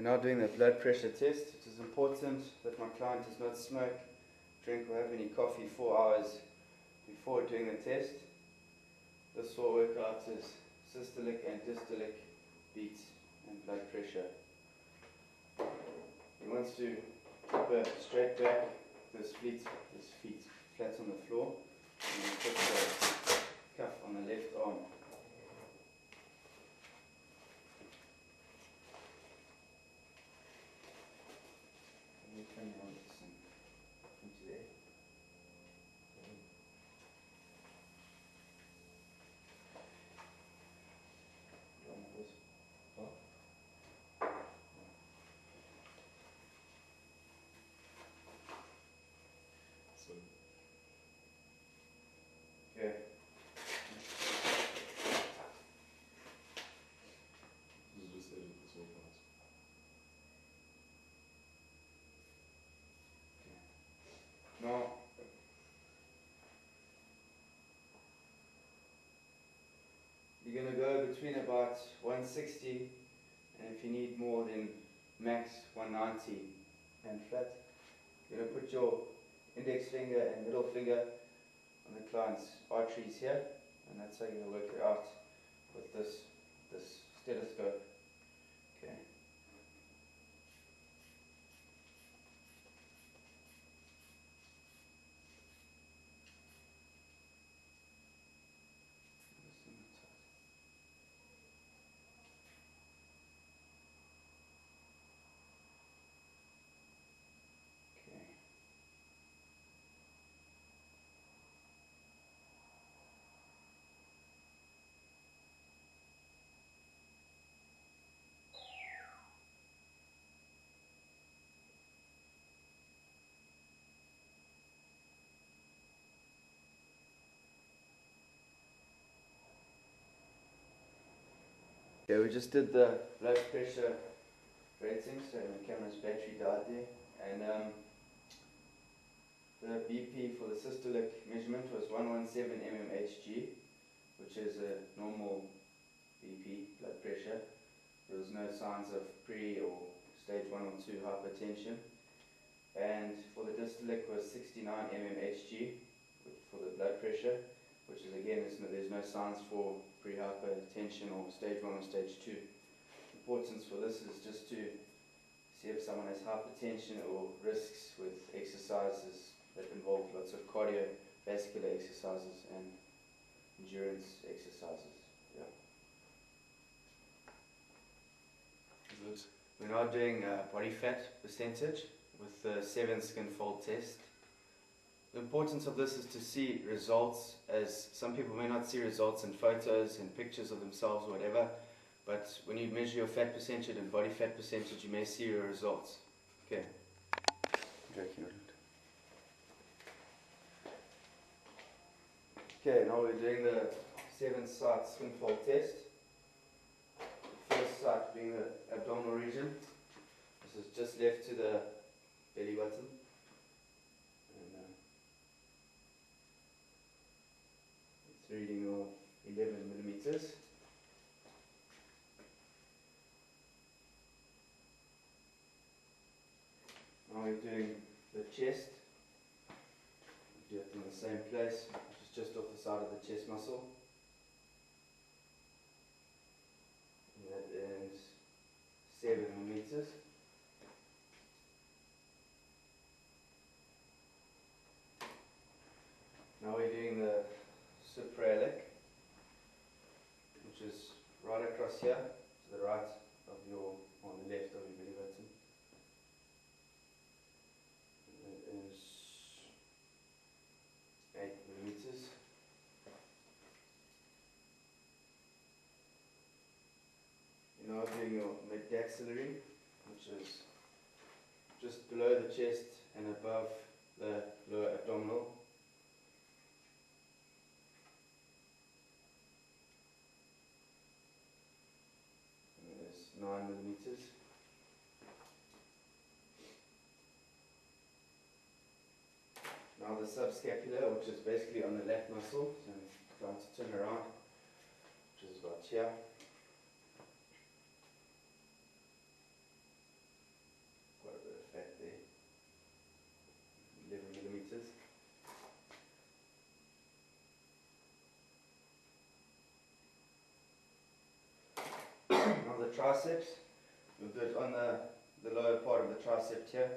We're now doing the blood pressure test. It is important that my client does not smoke, drink or have any coffee 4 hours before doing the test. This will work out as systolic and distal beats and blood pressure. He wants to keep a straight back, his feet flat on the floor, and then put the cuff on the left arm. Okay. Now, you're going to go between about 160, and if you need more, then max 190 and flat. You're going to put your index finger and middle finger on the client's arteries here, and that's how you're going to work it out with this stethoscope. Okay. Okay, we just did the blood pressure rating, so the camera's battery died there, and the BP for the systolic measurement was 117 mmHg, which is a normal BP, blood pressure. There was no signs of pre or stage 1 or 2 hypertension. And for the dystolic was 69 mmHg for the blood pressure, which is again, there's no signs for pre-hypertension or stage 1 or stage 2. Importance for this is just to see if someone has hypertension or risks with exercises that involve lots of cardiovascular exercises and endurance exercises. Yeah. We're now doing body fat percentage with the 7 skin fold test. The importance of this is to see results, as some people may not see results in photos and pictures of themselves or whatever, but when you measure your fat percentage and body fat percentage, you may see your results. Okay. Okay, now we're doing the 7-site skin fold test. The first site being the abdominal region. This is just left to the belly button. It's reading of 11 millimeters. Now we're doing the chest. We do it in the same place, which is just off the side of the chest muscle. And that is 7 millimeters. Now we're doing the suprailiac, which is right across here, to the right of your, on the left of your belly button. That is 8 millimeters. You're now doing your mid-maxillary, which is just below the chest and above the lower abdominal. And there's 9 millimeters. Now the subscapular, which is basically on the lat muscle, so I'm trying to turn around, which is about here. triceps. We'll do it on the lower part of the tricep here.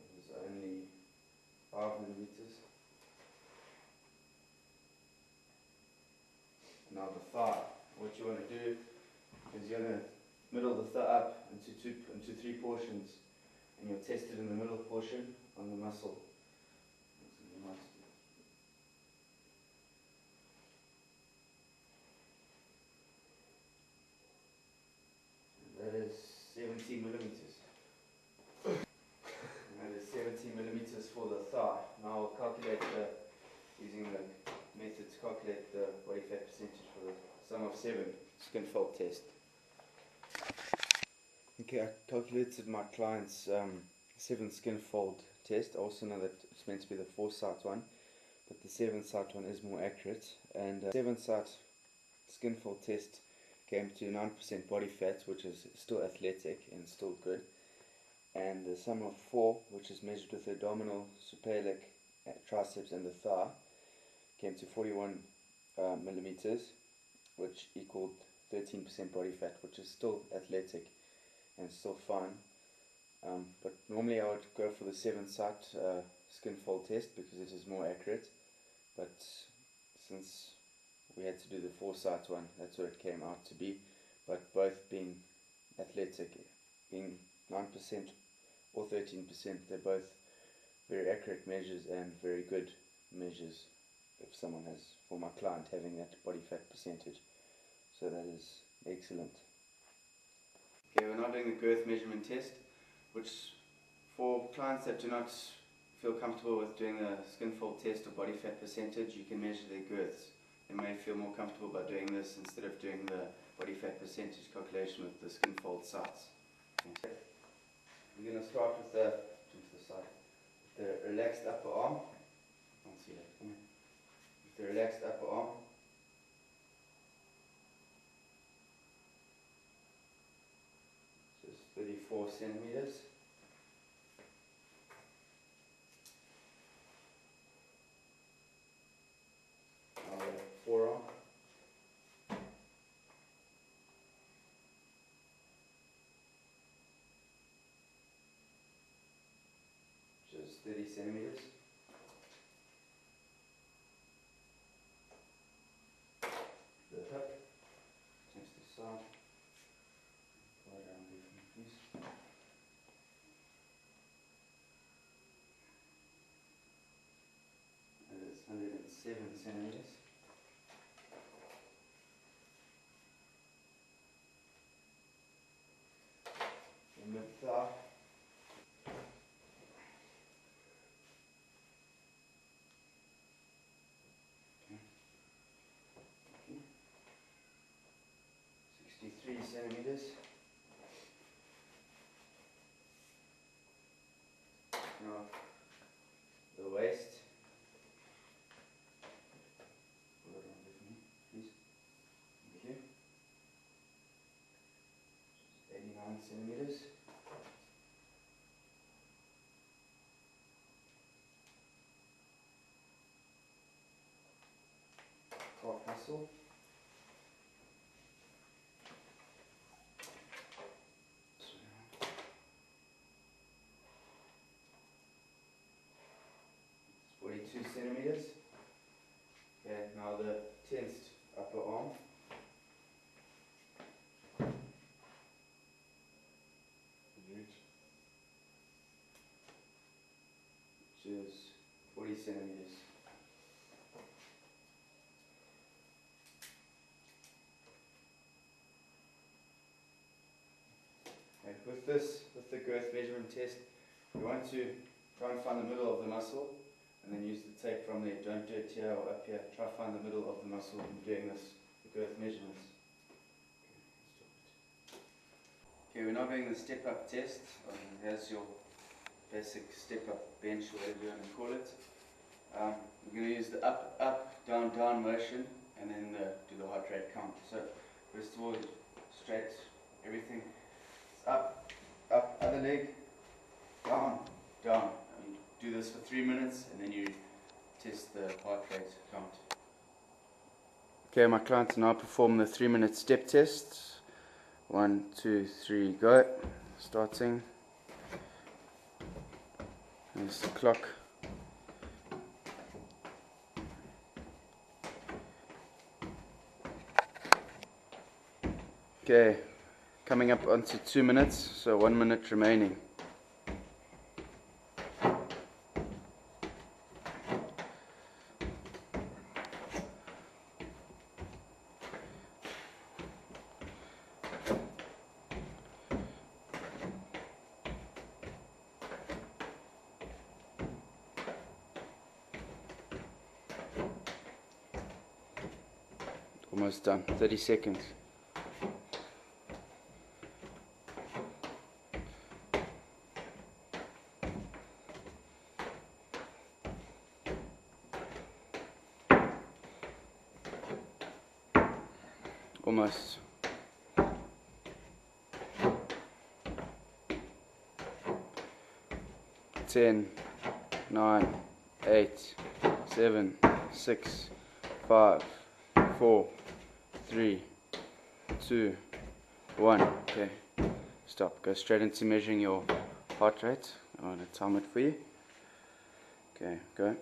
It was only 5 millimeters. Now the thigh. What you want to do is you're going to middle the thigh up into 3 portions, and you'll test it in the middle portion on the muscle. That is 17 millimeters. And that is 17 millimeters for the thigh. Now I'll calculate using the method to calculate the body fat percentage for the sum of 7 skin fold test. Okay, I calculated my client's 7 skin fold test. I also know that it's meant to be the 4-site one, but the 7-site one is more accurate. And 7-site skin fold test came to 9% body fat, which is still athletic and still good. And the sum of 4, which is measured with the abdominal, suprailiac, triceps and the thigh, came to 41 millimeters, which equaled 13% body fat, which is still athletic and still fine. But normally I would go for the 7-site skin fold test because it is more accurate. But since we had to do the 4-site one, that's what it came out to be. But both being athletic, being 9% or 13%, they're both very accurate measures and very good measures if someone has, for my client, having that body fat percentage. So that is excellent. Okay, we're now doing the girth measurement test, which for clients that do not feel comfortable with doing the skin fold test or body fat percentage, you can measure their girths. They may feel more comfortable by doing this instead of doing the body fat percentage calculation with the skin fold sites. Okay. We're going to start with the relaxed upper arm. I can't see that. Come here. With the relaxed upper arm. Just 34 centimeters. Now the forearm. Just 30 centimeters. The hip, next to the side. Pull it around here for me, please. That is 107 centimeters. The mid thigh. Okay. 63 centimeters. Now the waist. Pull it around here for me, please. Thank you. 89 centimeters. Calf muscle. It's 42 centimeters. Okay, now the tensed upper arm. Which is 40 centimeters. And with the girth measurement test, you want to try and find the middle of the muscle and then use the tape from there. Don't do it here or up here. Try to find the middle of the muscle when doing the girth measurements. Okay, we're now doing the step-up test. Here's your basic step-up bench, or whatever you want to call it. We're going to use the up, up, down, down motion, and then do the heart rate count. So first of all, straight, everything. It's up, up, other leg, down, down. I mean, do this for 3 minutes and then you test the heart rate count. Okay, my client now perform the 3-minute step test. 1, 2, 3, go. Starting. There's the clock. Okay, coming up onto 2 minutes, so 1 minute remaining. Almost done, 30 seconds. Almost. 10, 9, 8, 7, 6, 5, 4, 3, 2, 1. Okay, stop. Go straight into measuring your heart rate. I want to time it for you. Okay, go.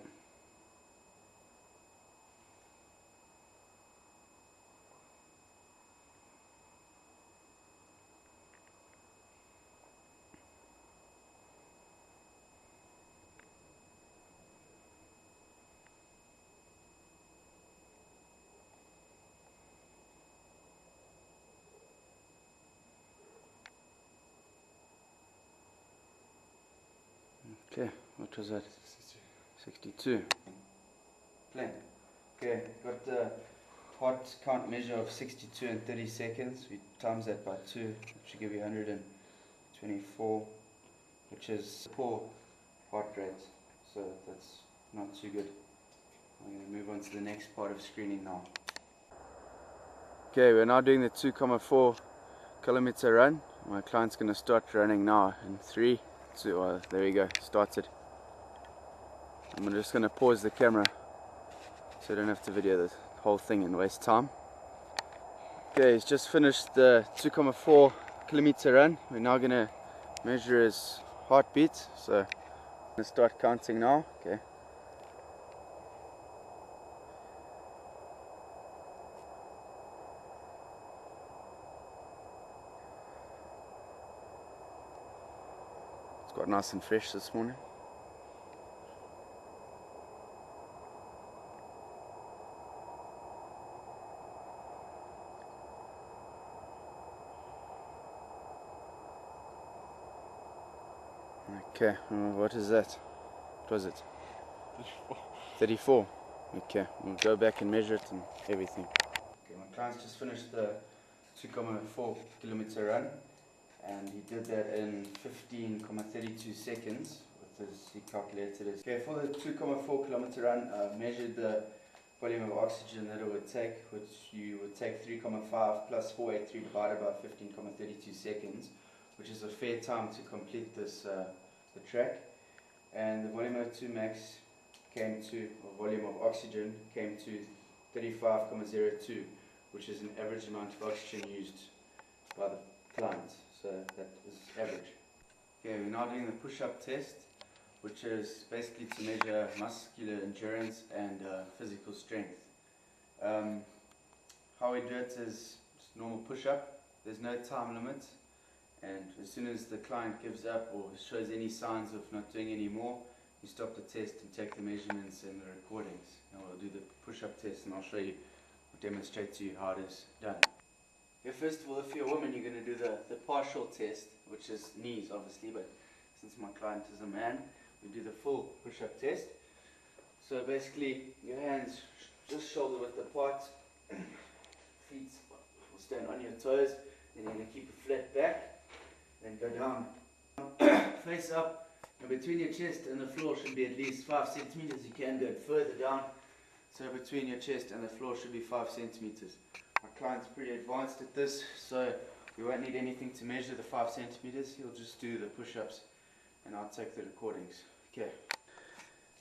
Okay, what was that? 62. Plan. Okay, got the heart count measure of 62 in 30 seconds. We times that by 2, which should give you 124, which is poor heart rate. So that's not too good. I'm going to move on to the next part of screening now. Okay, we're now doing the 2.4 kilometer run. My client's going to start running now in 3, 2, there we go, started. I'm just going to pause the camera so I don't have to video the whole thing and waste time. Okay, he's just finished the 2.4 kilometer run. We're now going to measure his heartbeat. So I'm going to start counting now. Okay. It's got nice and fresh this morning. Okay, what is that? What was it? 34. Okay, we'll go back and measure it and everything. Okay, my client's just finished the 2.4 kilometer run, and he did that in 15.32 seconds with his, he calculated it. Okay, for the 2.4 kilometer run, I measured the volume of oxygen that it would take, which you would take 3.5 plus 483 divided by 15.32 seconds, which is a fair time to complete this the track. And the volume of 2 max came to, or volume of oxygen came to 35.02, which is an average amount of oxygen used by the client. So that is average. Okay, we're now doing the push-up test, which is basically to measure muscular endurance and physical strength. How we do it is just normal push-up. There's no time limit, and as soon as the client gives up or shows any signs of not doing any more, you stop the test and take the measurements and the recordings. And we'll do the push-up test, and I'll show you, demonstrate to you how it is done. Okay, first of all, if you're a woman, you're going to do the partial test, which is knees obviously, but since my client is a man, we do the full push-up test. So basically, your hands just shoulder width apart, feet will stand on your toes, then you're going to keep it flat back, then go down, face up, and between your chest and the floor should be at least 5 centimeters. You can go further down, so between your chest and the floor should be 5 centimeters. My client's pretty advanced at this, so we won't need anything to measure the 5 centimeters. He'll just do the push-ups and I'll take the recordings. Okay.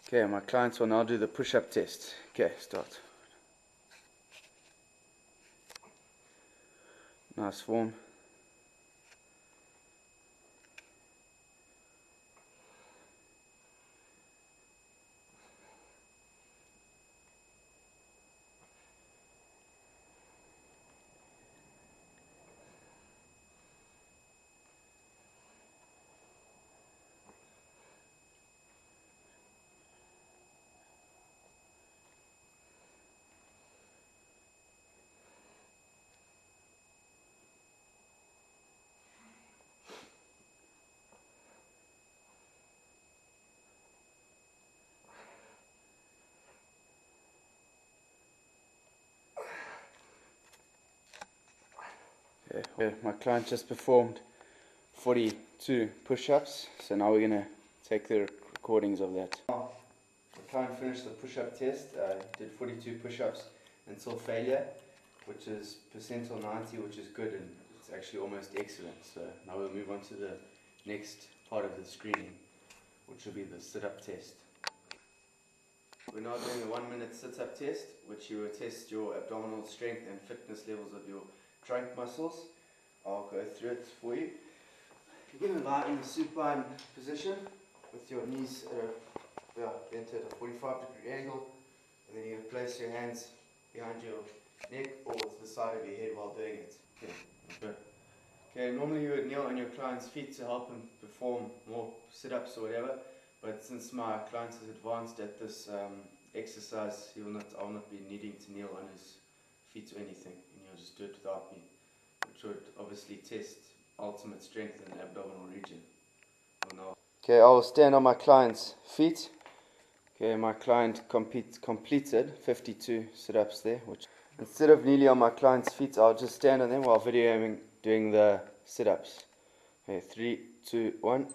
Okay, my clients will now do the push-up test. Okay, start. Nice form. Okay, my client just performed 42 push-ups, so now we're going to take the recordings of that. The client finished the push-up test, did 42 push-ups until failure, which is percentile 90, which is good, and it's actually almost excellent. So now we'll move on to the next part of the screening, which will be the sit-up test. We're now doing a 1-minute sit-up test, which you will test your abdominal strength and fitness levels of your trunk muscles. I'll go through it for you. You're going to lie in the supine position with your knees bent at a 45-degree angle, and then you're going to place your hands behind your neck or to the side of your head while doing it. Okay, normally you would kneel on your client's feet to help him perform more sit-ups or whatever, but since my client is advanced at this exercise, I will not be needing to kneel on his feet or anything, and he'll just do it without me, which would obviously test ultimate strength in the abdominal region. Okay, I will stand on my client's feet. Okay, my client completed 52 sit-ups there. Instead of kneeling on my client's feet, I'll just stand on them while videoing doing the sit-ups. Okay, 3, 2, 1.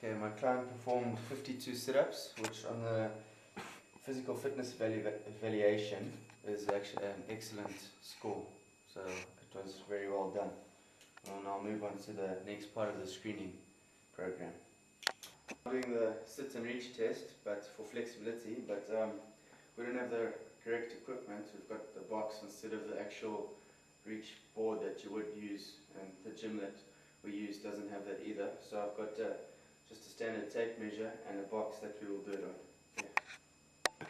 Okay, my client performed 52 sit-ups, which on the physical fitness evaluation is actually an excellent score. So it was very well done. And I'll move on to the next part of the screening program. I'm doing the sit and reach test, but for flexibility, but we don't have the correct equipment. We've got the box instead of the actual reach board that you would use, and the gym that we use doesn't have that either. So I've got just a standard tape measure and a box that we will do it on. Yeah.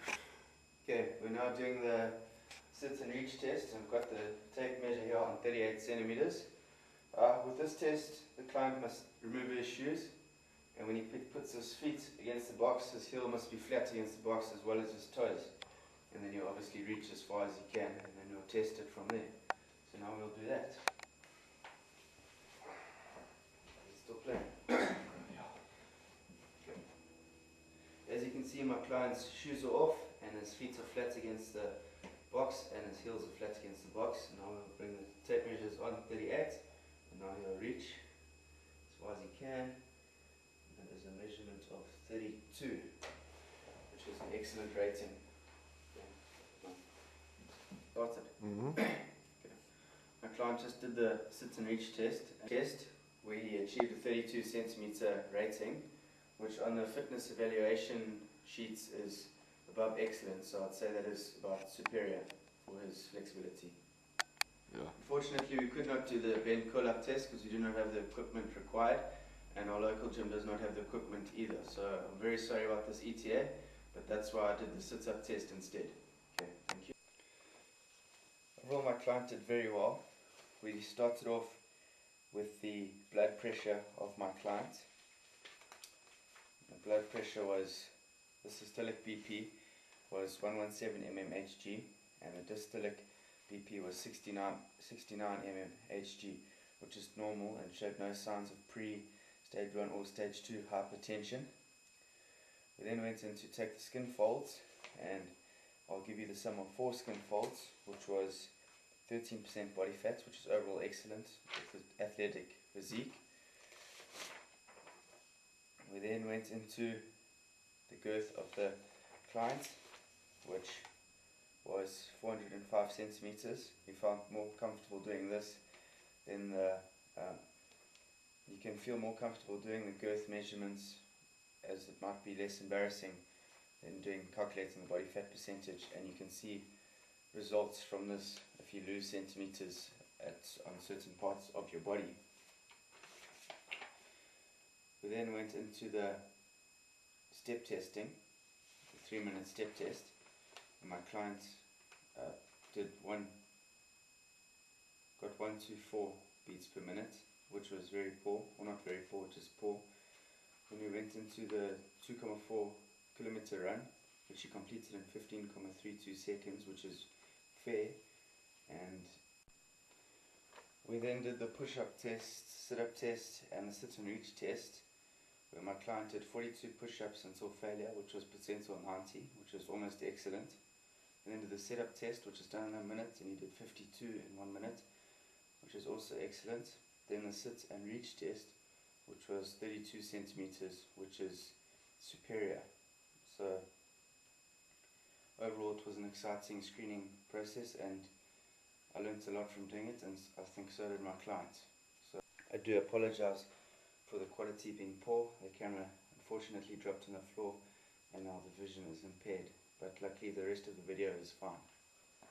Okay, we're now doing the sit and reach test. I've got the tape measure here on 38 centimeters. With this test, the client must remove his shoes, and when he puts his feet against the box, his heel must be flat against the box as well as his toes. And then you'll obviously reach as far as you can, and then we'll test it from there. So now we'll do that. It's still playing. As you can see, my client's shoes are off, and his feet are flat against the box, and his heels are flat against the box. Now we'll bring the tape measures on 38, and now he'll reach as far as he can. And that is a measurement of 32, which is an excellent rating. Started. Okay. My client just did the sit and reach test where he achieved a 32 centimeter rating, which on the fitness evaluation sheets is above excellent, so I'd say that is about superior for his flexibility. Yeah. Unfortunately, we could not do the bend curl-up test because we do not have the equipment required, and our local gym does not have the equipment either. So I'm very sorry about this ETA, but that's why I did the sit-up test instead. Okay, thank you. Overall, my client did very well. We started off with the blood pressure of my client. The blood pressure was, the systolic BP was 117 mmHg, and the dystolic BP was 69 mmHg, which is normal and showed no signs of pre-stage 1 or stage 2 hypertension. We then went in to take the skin folds, and I'll give you the sum of 4 skin folds, which was 13% body fat, which is overall excellent with the athletic physique. We then went into the girth of the client, which was 405 centimeters. We found more comfortable doing this than you can feel more comfortable doing the girth measurements, as it might be less embarrassing than calculating the body fat percentage, and you can see results from this if you lose centimeters on certain parts of your body. We then went into the step testing, the 3-minute step test, and my client got 124 beats per minute, which was very poor, or not very poor, just poor. Then we went into the 2.4 kilometer run, which he completed in 15.32 seconds, which is fair. And we then did the push-up test, sit-up test, and the sit and reach test, where my client did 42 push-ups until failure, which was percentile 90, which was almost excellent. And then did the sit-up test, which is done in a minute, and he did 52 in 1 minute, which is also excellent. Then the sit and reach test, which was 32 centimeters, which is superior. So overall, it was an exciting screening process, and I learned a lot from doing it, and I think so did my client. So I do apologize for the quality being poor. The camera unfortunately dropped on the floor, and now the vision is impaired, but luckily the rest of the video is fine.